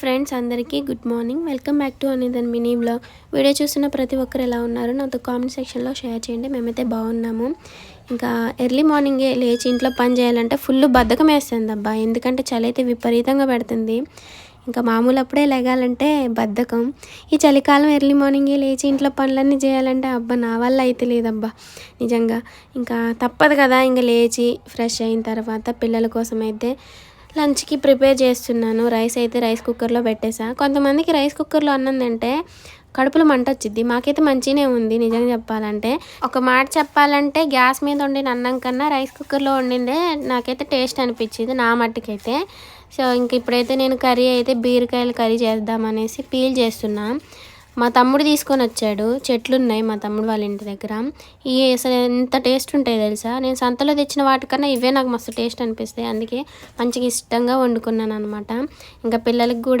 Friends అందరికీ good morning. Welcome back to another mini vlog. Video చూస్తున్న ప్రతి ఒక్కరు ఎలా ఉన్నారు నాతో కామెంట్ సెక్షన్లో షేర్ చేయండి. మేమైతే బాగున్నాము. ఇంకా ఎర్లీ మార్నింగే లేచి ఇంట్లో పని చేయాలంటే ఫుల్ బద్ధకం వేస్తుంది అబ్బా. ఎందుకంటే చలి అయితే విపరీతంగా పెడుతుంది. ఇంకా మామూలు అప్పుడే లెగాలంటే బద్ధకం. ఈ చలికాలం ఎర్లీ మార్నింగే లేచి ఇంట్లో పనులన్నీ చేయాలంటే అబ్బా నా వల్ల అయితే లేదబ్బా నిజంగా. ఇంకా తప్పదు కదా, ఇంకా లేచి ఫ్రెష్ అయిన తర్వాత పిల్లల కోసం అయితే లంచ్కి ప్రిపేర్ చేస్తున్నాను. రైస్ అయితే రైస్ కుక్కర్లో పెట్టేసా. కొంతమందికి రైస్ కుక్కర్లో అన్నం తింటే కడుపులో మంట వచ్చిద్ది. మాకైతే మంచిగానే ఉంది నిజంగా చెప్పాలంటే. ఒక మాట చెప్పాలంటే గ్యాస్ మీద వండిన అన్నం కన్నా రైస్ కుక్కర్లో వండిందే నాకైతే టేస్ట్ అనిపించింది నా మట్టుకైతే. సో ఇంక ఇప్పుడైతే నేను కర్రీ అయితే బీరకాయలు కర్రీ చేద్దామనేసి పీల్ చేస్తున్నా. మా తమ్ముడు తీసుకొని వచ్చాడు, చెట్లు ఉన్నాయి మా తమ్ముడు వాళ్ళ ఇంటి దగ్గర. ఇవి అసలు ఎంత టేస్ట్ ఉంటాయి తెలుసా. నేను సంతలో తెచ్చిన వాటికన్నా ఇవే నాకు మస్తు టేస్ట్ అనిపిస్తాయి. అందుకే మంచిగా ఇష్టంగా వండుకున్నాను అనమాట. ఇంకా పిల్లలకి కూడా